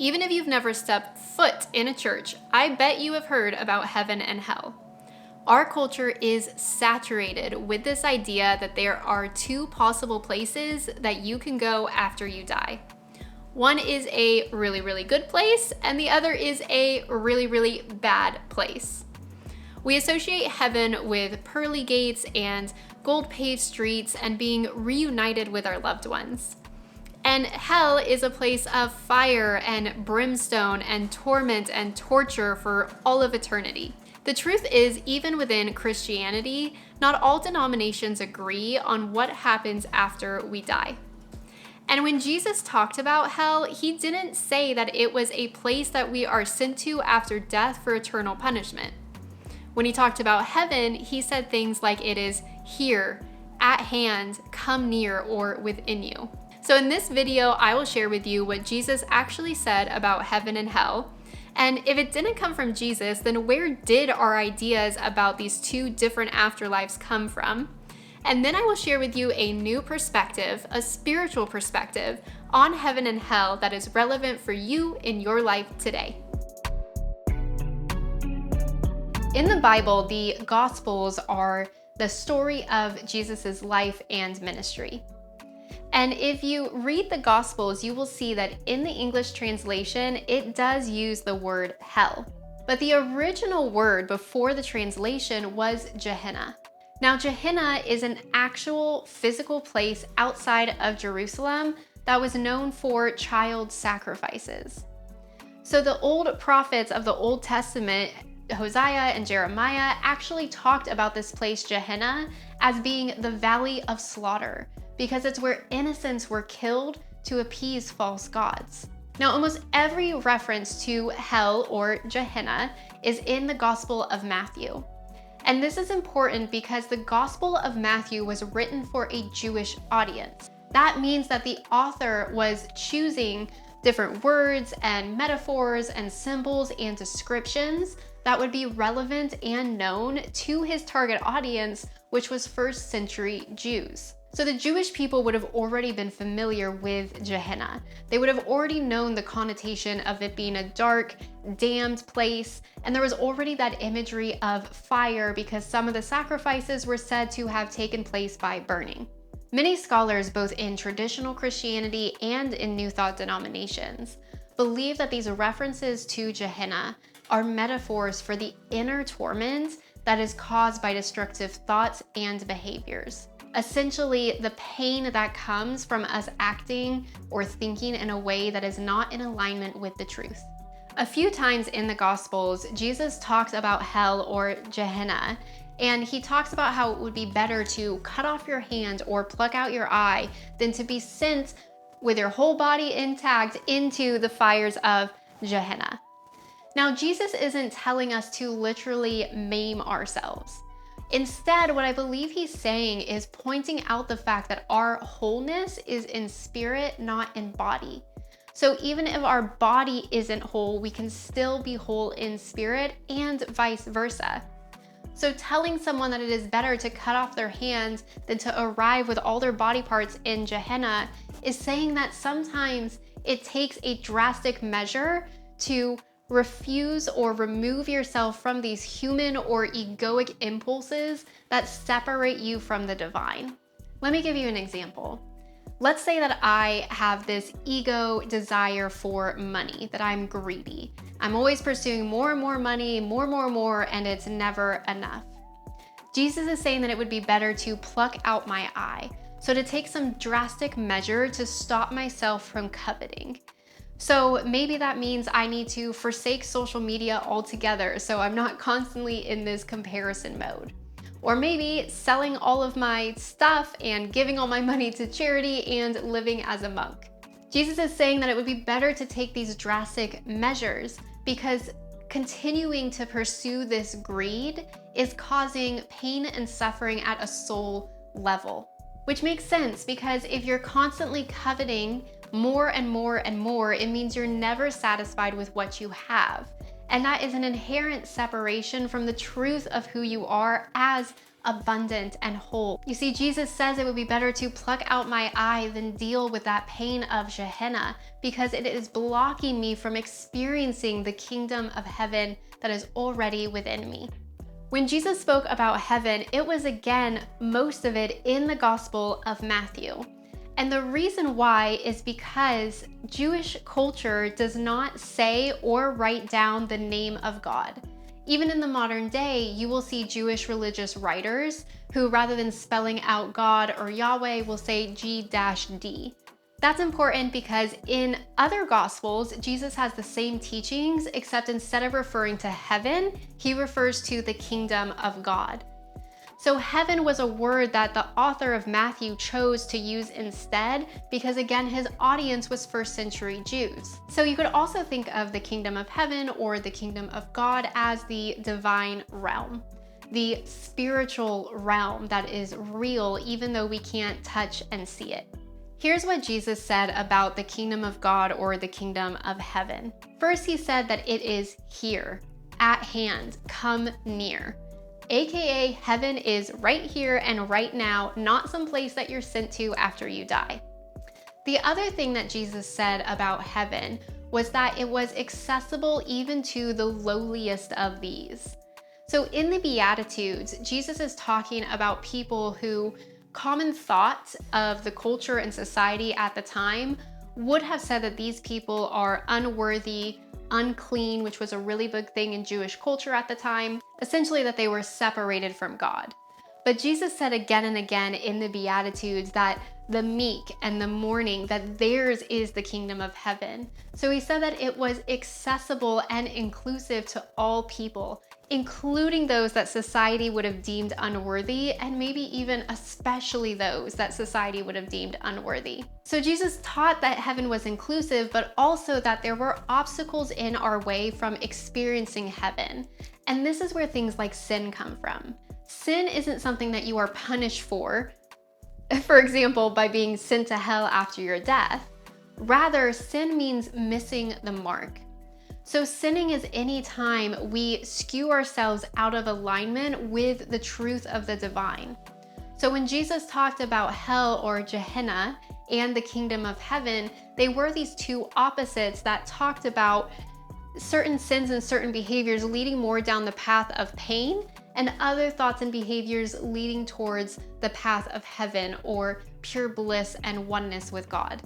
Even if you've never stepped foot in a church, I bet you have heard about heaven and hell. Our culture is saturated with this idea that there are two possible places that you can go after you die. One is a really, really good place, and the other is a really, really bad place. We associate heaven with pearly gates and gold-paved streets and being reunited with our loved ones. And hell is a place of fire and brimstone and torment and torture for all of eternity. The truth is, even within Christianity, not all denominations agree on what happens after we die. And when Jesus talked about hell, he didn't say that it was a place that we are sent to after death for eternal punishment. When he talked about heaven, he said things like it is here, at hand, come near, or within you. So in this video, I will share with you what Jesus actually said about heaven and hell. And if it didn't come from Jesus, then where did our ideas about these two different afterlives come from? And then I will share with you a new perspective, a spiritual perspective on heaven and hell that is relevant for you in your life today. In the Bible, the Gospels are the story of Jesus' life and ministry. And if you read the Gospels, you will see that in the English translation, it does use the word hell. But the original word before the translation was Gehenna. Now, Gehenna is an actual physical place outside of Jerusalem that was known for child sacrifices. So the old prophets of the Old Testament, Hosea and Jeremiah, actually talked about this place, Gehenna, as being the valley of slaughter, because it's where innocents were killed to appease false gods. Now, almost every reference to hell or Gehenna is in the Gospel of Matthew. And this is important because the Gospel of Matthew was written for a Jewish audience. That means that the author was choosing different words and metaphors and symbols and descriptions that would be relevant and known to his target audience, which was first century Jews. So the Jewish people would have already been familiar with Gehenna. They would have already known the connotation of it being a dark, damned place, and there was already that imagery of fire because some of the sacrifices were said to have taken place by burning. Many scholars, both in traditional Christianity and in New Thought denominations, believe that these references to Gehenna are metaphors for the inner torment that is caused by destructive thoughts and behaviors. Essentially, the pain that comes from us acting or thinking in a way that is not in alignment with the truth. A few times in the Gospels, Jesus talks about hell or Gehenna, and he talks about how it would be better to cut off your hand or pluck out your eye than to be sent with your whole body intact into the fires of Gehenna. Now, Jesus isn't telling us to literally maim ourselves. Instead, what I believe he's saying is pointing out the fact that our wholeness is in spirit, not in body. So even if our body isn't whole, we can still be whole in spirit and vice versa. So telling someone that it is better to cut off their hands than to arrive with all their body parts in Gehenna is saying that sometimes it takes a drastic measure to refuse or remove yourself from these human or egoic impulses that separate you from the divine. Let me give you an example. Let's say that I have this ego desire for money, that I'm greedy. I'm always pursuing more and more money, more, and it's never enough. Jesus is saying that it would be better to pluck out my eye, so to take some drastic measure to stop myself from coveting. So maybe that means I need to forsake social media altogether so I'm not constantly in this comparison mode. Or maybe selling all of my stuff and giving all my money to charity and living as a monk. Jesus is saying that it would be better to take these drastic measures because continuing to pursue this greed is causing pain and suffering at a soul level. Which makes sense because if you're constantly coveting more and more, it means you're never satisfied with what you have. And that is an inherent separation from the truth of who you are as abundant and whole. You see, Jesus says it would be better to pluck out my eye than deal with that pain of Gehenna, because it is blocking me from experiencing the kingdom of heaven that is already within me. When Jesus spoke about heaven, it was again, most of it in the Gospel of Matthew. And the reason why is because Jewish culture does not say or write down the name of God. Even in the modern day, you will see Jewish religious writers who, rather than spelling out God or Yahweh, will say G-D. That's important because in other Gospels, Jesus has the same teachings, except instead of referring to heaven, he refers to the kingdom of God. So heaven was a word that the author of Matthew chose to use instead because, again, his audience was first century Jews. So you could also think of the kingdom of heaven or the kingdom of God as the divine realm, the spiritual realm that is real even though we can't touch and see it. Here's what Jesus said about the kingdom of God or the kingdom of heaven. First, he said that it is here, at hand, come near. AKA heaven is right here and right now, not some place that you're sent to after you die. The other thing that Jesus said about heaven was that it was accessible even to the lowliest of these. So in the Beatitudes, Jesus is talking about people who common thoughts of the culture and society at the time would have said that these people are unworthy, unclean, which was a really big thing in Jewish culture at the time, essentially that they were separated from God. But Jesus said again and again in the Beatitudes that the meek and the mourning, that theirs is the kingdom of heaven. So he said that it was accessible and inclusive to all people, including those that society would have deemed unworthy, and maybe even especially those that society would have deemed unworthy. So Jesus taught that heaven was inclusive, but also that there were obstacles in our way from experiencing heaven. And this is where things like sin come from. Sin isn't something that you are punished for example, by being sent to hell after your death. Rather, sin means missing the mark. So sinning is any time we skew ourselves out of alignment with the truth of the divine. So when Jesus talked about hell or Gehenna and the kingdom of heaven, they were these two opposites that talked about certain sins and certain behaviors leading more down the path of pain, and other thoughts and behaviors leading towards the path of heaven or pure bliss and oneness with God.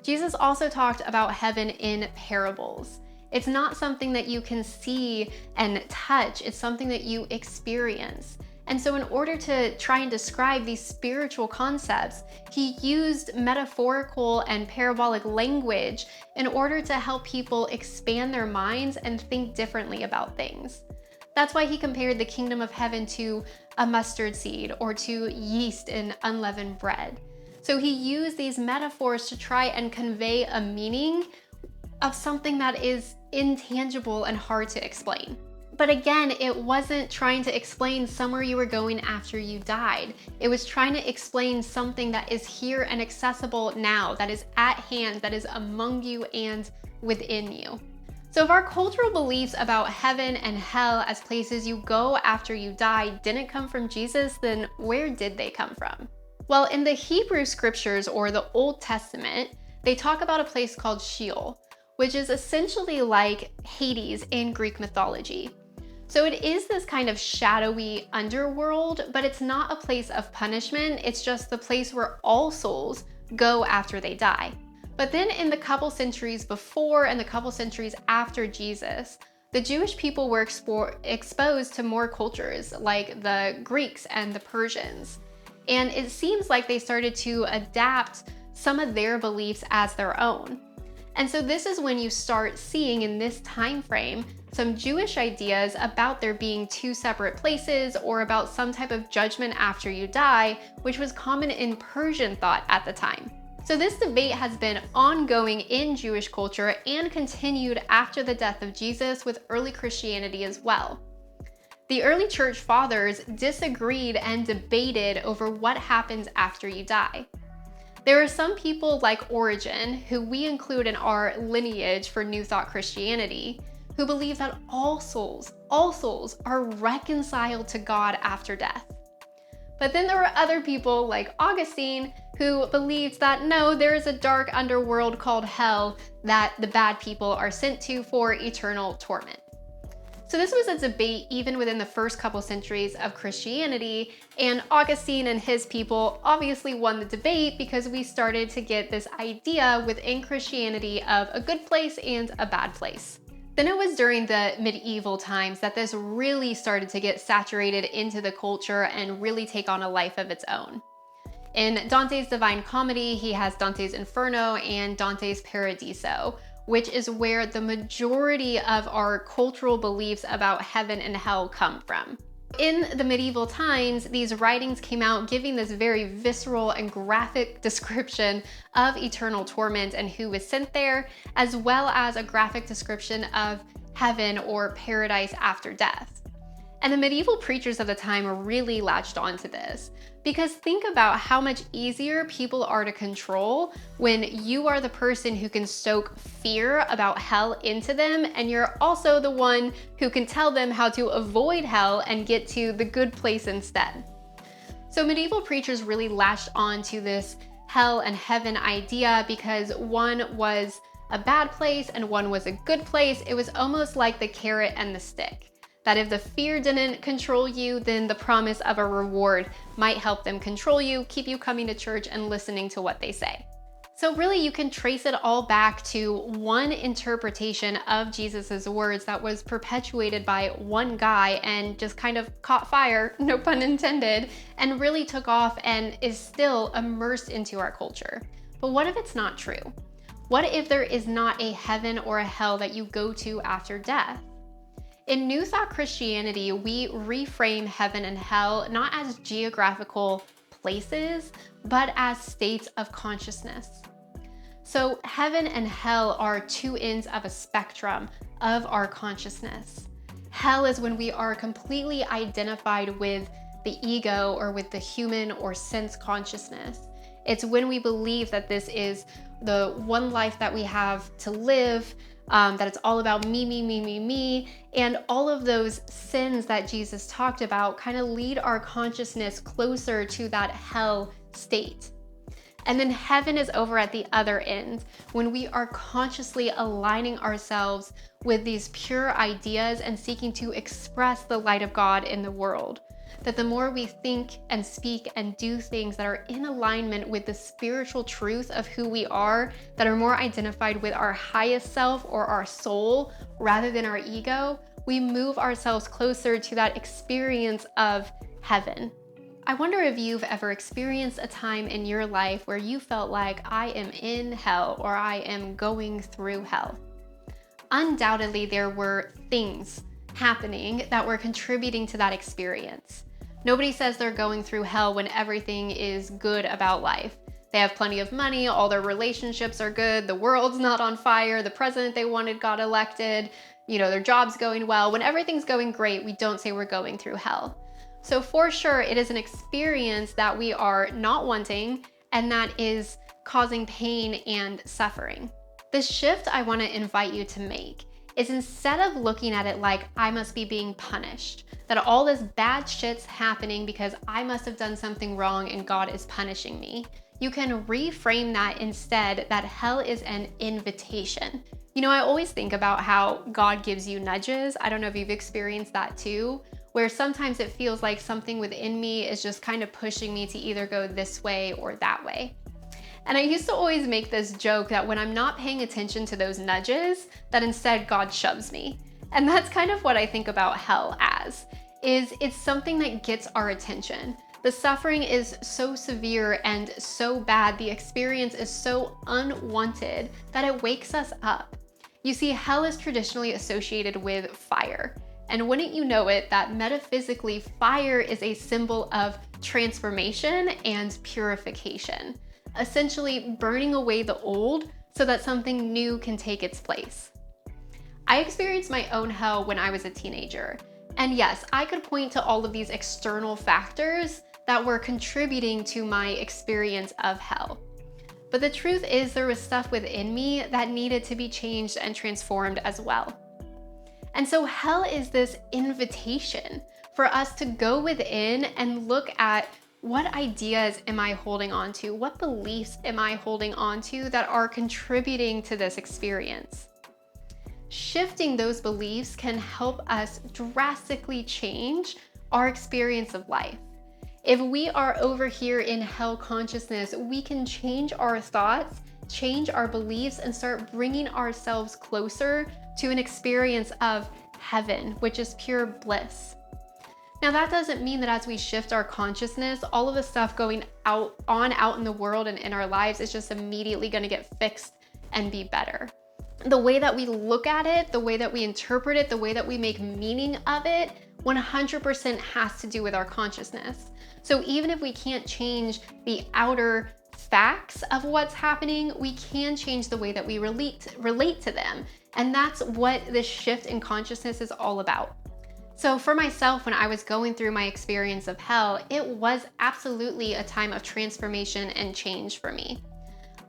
Jesus also talked about heaven in parables. It's not something that you can see and touch, it's something that you experience. And so in order to try and describe these spiritual concepts, he used metaphorical and parabolic language in order to help people expand their minds and think differently about things. That's why he compared the kingdom of heaven to a mustard seed or to yeast in unleavened bread. So he used these metaphors to try and convey a meaning of something that is intangible and hard to explain. But again, it wasn't trying to explain somewhere you were going after you died. It was trying to explain something that is here and accessible now, that is at hand, that is among you and within you. So if our cultural beliefs about heaven and hell as places you go after you die didn't come from Jesus, then where did they come from? Well, in the Hebrew scriptures or the Old Testament, they talk about a place called Sheol, which is essentially like Hades in Greek mythology. So it is this kind of shadowy underworld, but it's not a place of punishment. It's just the place where all souls go after they die. But then in the couple centuries before and the couple centuries after Jesus, the Jewish people were exposed to more cultures like the Greeks and the Persians. And it seems like they started to adapt some of their beliefs as their own. And so this is when you start seeing in this time frame some Jewish ideas about there being two separate places or about some type of judgment after you die, which was common in Persian thought at the time. So this debate has been ongoing in Jewish culture and continued after the death of Jesus with early Christianity as well. The early church fathers disagreed and debated over what happens after you die. There are some people like Origen, who we include in our lineage for New Thought Christianity, who believe that all souls are reconciled to God after death. But then there were other people like Augustine who believed that no, there is a dark underworld called hell that the bad people are sent to for eternal torment. So this was a debate even within the first couple centuries of Christianity, and Augustine and his people obviously won the debate because we started to get this idea within Christianity of a good place and a bad place. Then it was during the medieval times that this really started to get saturated into the culture and really take on a life of its own. In Dante's Divine Comedy, he has Dante's Inferno and Dante's Paradiso, which is where the majority of our cultural beliefs about heaven and hell come from. In the medieval times, these writings came out giving this very visceral and graphic description of eternal torment and who was sent there, as well as a graphic description of heaven or paradise after death. And the medieval preachers of the time really latched onto this, because think about how much easier people are to control when you are the person who can stoke fear about hell into them, and you're also the one who can tell them how to avoid hell and get to the good place instead. So medieval preachers really latched onto this hell and heaven idea because one was a bad place and one was a good place. It was almost like the carrot and the stick. That if the fear didn't control you, then the promise of a reward might help them control you, keep you coming to church and listening to what they say. So really you can trace it all back to one interpretation of Jesus's words that was perpetuated by one guy and just kind of caught fire, no pun intended, and really took off and is still immersed into our culture. But what if it's not true? What if there is not a heaven or a hell that you go to after death? In New Thought Christianity, we reframe heaven and hell not as geographical places, but as states of consciousness. So heaven and hell are two ends of a spectrum of our consciousness. Hell is when we are completely identified with the ego or with the human or sense consciousness. It's when we believe that this is the one life that we have to live, that it's all about me, and all of those sins that Jesus talked about kind of lead our consciousness closer to that hell state. And then heaven is over at the other end, when we are consciously aligning ourselves with these pure ideas and seeking to express the light of God in the world. That the more we think and speak and do things that are in alignment with the spiritual truth of who we are, that are more identified with our highest self or our soul rather than our ego, we move ourselves closer to that experience of heaven. I wonder if you've ever experienced a time in your life where you felt like I am in hell or I am going through hell. Undoubtedly, there were things happening that were contributing to that experience. Nobody says they're going through hell when everything is good about life. They have plenty of money, all their relationships are good, the world's not on fire, the president they wanted got elected, their job's going well. When everything's going great, we don't say we're going through hell. So for sure, it is an experience that we are not wanting and that is causing pain and suffering. The shift I want to invite you to make is instead of looking at it like I must be being punished, that all this bad shit's happening because I must have done something wrong and God is punishing me, you can reframe that instead that hell is an invitation. I always think about how God gives you nudges. I don't know if you've experienced that too, where sometimes it feels like something within me is just kind of pushing me to either go this way or that way. And I used to always make this joke that when I'm not paying attention to those nudges, that instead God shoves me. And that's kind of what I think about hell as, is it's something that gets our attention. The suffering is so severe and so bad, the experience is so unwanted that it wakes us up. You see, hell is traditionally associated with fire. And wouldn't you know it, that metaphysically fire is a symbol of transformation and purification. Essentially burning away the old so that something new can take its place. I experienced my own hell when I was a teenager. And yes, I could point to all of these external factors that were contributing to my experience of hell. But the truth is there was stuff within me that needed to be changed and transformed as well. And so hell is this invitation for us to go within and look at what ideas am I holding on to? What beliefs am I holding on to that are contributing to this experience? Shifting those beliefs can help us drastically change our experience of life. If we are over here in hell consciousness, we can change our thoughts, change our beliefs, and start bringing ourselves closer to an experience of heaven, which is pure bliss. Now, that doesn't mean that as we shift our consciousness, all of the stuff going out in the world and in our lives is just immediately going to get fixed and be better. The way that we look at it, the way that we interpret it, the way that we make meaning of it, 100% has to do with our consciousness. So even if we can't change the outer facts of what's happening, we can change the way that we relate to them. And that's what this shift in consciousness is all about. So for myself, when I was going through my experience of hell, it was absolutely a time of transformation and change for me.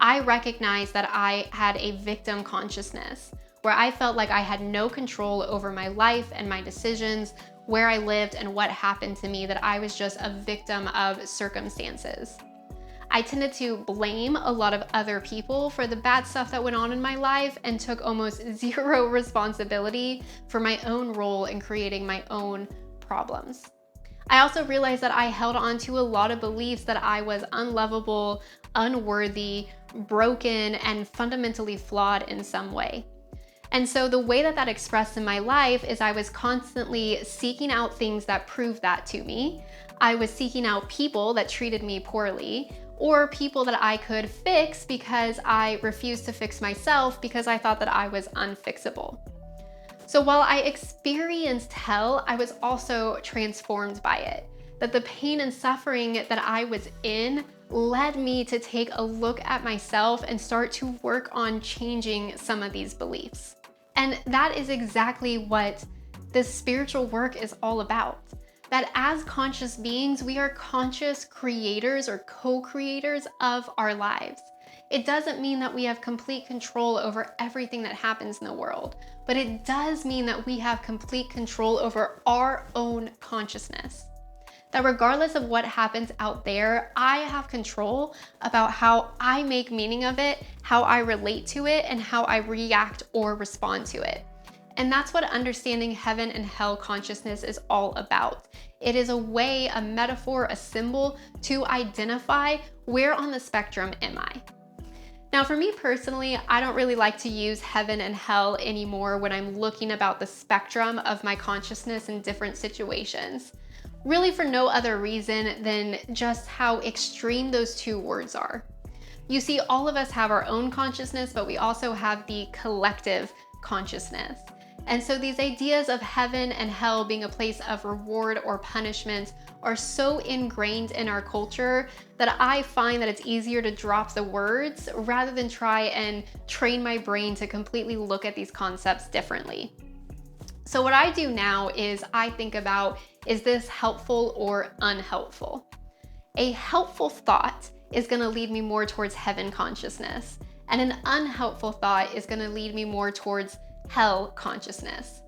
I recognized that I had a victim consciousness where I felt like I had no control over my life and my decisions, where I lived and what happened to me, that I was just a victim of circumstances. I tended to blame a lot of other people for the bad stuff that went on in my life and took almost zero responsibility for my own role in creating my own problems. I also realized that I held on to a lot of beliefs that I was unlovable, unworthy, broken, and fundamentally flawed in some way. And so the way that expressed in my life is I was constantly seeking out things that proved that to me. I was seeking out people that treated me poorly, or people that I could fix because I refused to fix myself because I thought that I was unfixable. So while I experienced hell, I was also transformed by it. That the pain and suffering that I was in led me to take a look at myself and start to work on changing some of these beliefs. And that is exactly what this spiritual work is all about. That as conscious beings, we are conscious creators or co-creators of our lives. It doesn't mean that we have complete control over everything that happens in the world, but it does mean that we have complete control over our own consciousness. That regardless of what happens out there, I have control about how I make meaning of it, how I relate to it, and how I react or respond to it. And that's what understanding heaven and hell consciousness is all about. It is a way, a metaphor, a symbol to identify where on the spectrum am I. Now, for me personally, I don't really like to use heaven and hell anymore when I'm looking about the spectrum of my consciousness in different situations. Really for no other reason than just how extreme those two words are. You see, all of us have our own consciousness, but we also have the collective consciousness. And so these ideas of heaven and hell being a place of reward or punishment are so ingrained in our culture that I find that it's easier to drop the words rather than try and train my brain to completely look at these concepts differently. So what I do now is I think about, is this helpful or unhelpful? A helpful thought is going to lead me more towards heaven consciousness, and an unhelpful thought is going to lead me more towards hell consciousness.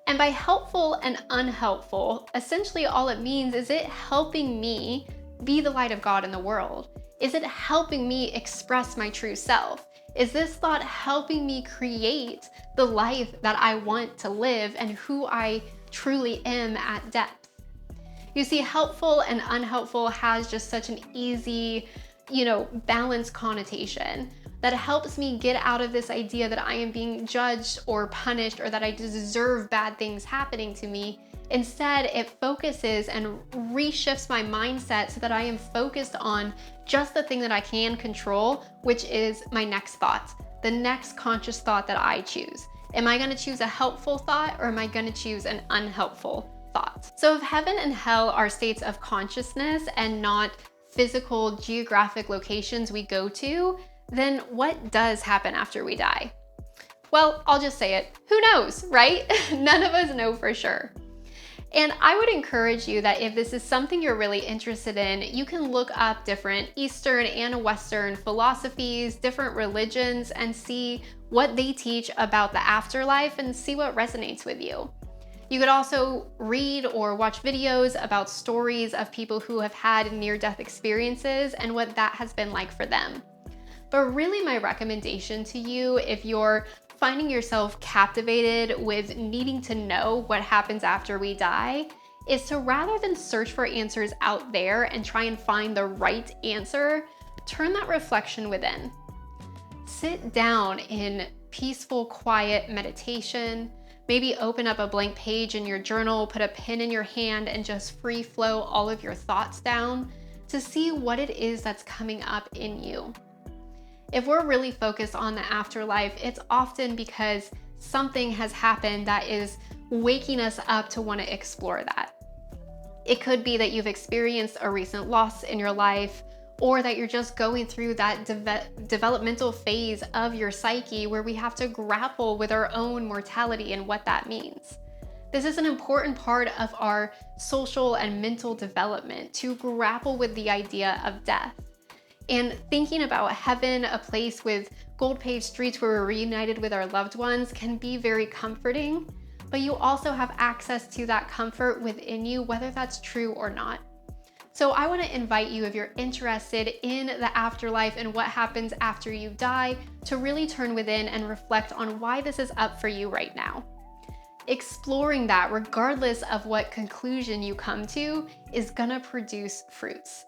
And by helpful and unhelpful, essentially all it means is it helping me be the light of God in the world? Is it helping me express my true self? Is this thought helping me create the life that I want to live and who I truly am at depth? You see, helpful and unhelpful has just such an easy, balanced connotation that helps me get out of this idea that I am being judged or punished or that I deserve bad things happening to me. Instead, it focuses and reshifts my mindset so that I am focused on just the thing that I can control, which is my next thought, the next conscious thought that I choose. Am I going to choose a helpful thought or am I going to choose an unhelpful thought? So if heaven and hell are states of consciousness and not physical geographic locations we go to, then what does happen after we die? Well, I'll just say it. Who knows, right? None of us know for sure. And I would encourage you that if this is something you're really interested in, you can look up different Eastern and Western philosophies, different religions, and see what they teach about the afterlife and see what resonates with you. You could also read or watch videos about stories of people who have had near-death experiences and what that has been like for them. But really, my recommendation to you, if you're finding yourself captivated with needing to know what happens after we die, is to, rather than search for answers out there and try and find the right answer, turn that reflection within. Sit down in peaceful, quiet meditation. Maybe open up a blank page in your journal, put a pen in your hand, and just free flow all of your thoughts down to see what it is that's coming up in you. If we're really focused on the afterlife, it's often because something has happened that is waking us up to want to explore that. It could be that you've experienced a recent loss in your life, or that you're just going through that developmental phase of your psyche where we have to grapple with our own mortality and what that means. This is an important part of our social and mental development, to grapple with the idea of death. And thinking about heaven, a place with gold-paved streets where we're reunited with our loved ones, can be very comforting, but you also have access to that comfort within you, whether that's true or not. So I want to invite you, if you're interested in the afterlife and what happens after you die, to really turn within and reflect on why this is up for you right now. Exploring that, regardless of what conclusion you come to, is gonna produce fruits.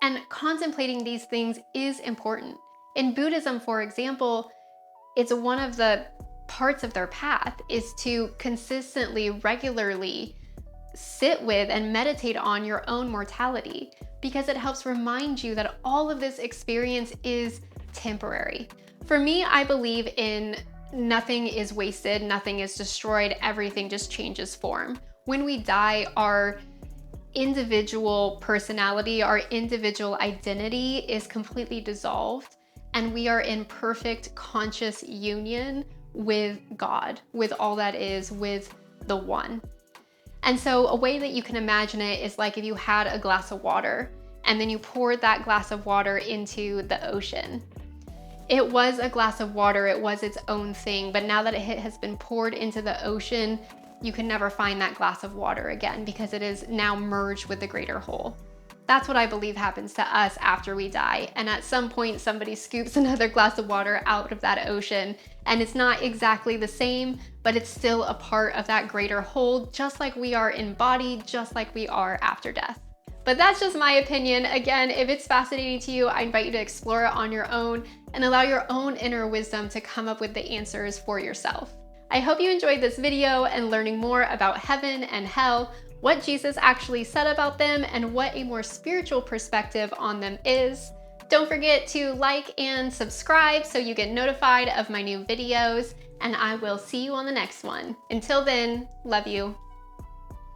And contemplating these things is important. In Buddhism, for example, it's one of the parts of their path is to consistently, regularly sit with and meditate on your own mortality, because it helps remind you that all of this experience is temporary. For me, I believe in nothing is wasted, nothing is destroyed, everything just changes form. When we die, our individual personality, our individual identity is completely dissolved, and we are in perfect conscious union with God, with all that is, with the One. And so a way that you can imagine it is like if you had a glass of water and then you poured that glass of water into the ocean. It was a glass of water, it was its own thing, but now that it has been poured into the ocean, you can never find that glass of water again because it is now merged with the greater whole. That's what I believe happens to us after we die. And at some point, somebody scoops another glass of water out of that ocean, and it's not exactly the same, but it's still a part of that greater whole, just like we are embodied, just like we are after death. But that's just my opinion. Again, if it's fascinating to you, I invite you to explore it on your own and allow your own inner wisdom to come up with the answers for yourself. I hope you enjoyed this video and learning more about heaven and hell, what Jesus actually said about them, and what a more spiritual perspective on them is. Don't forget to like and subscribe so you get notified of my new videos, and I will see you on the next one. Until then, love you.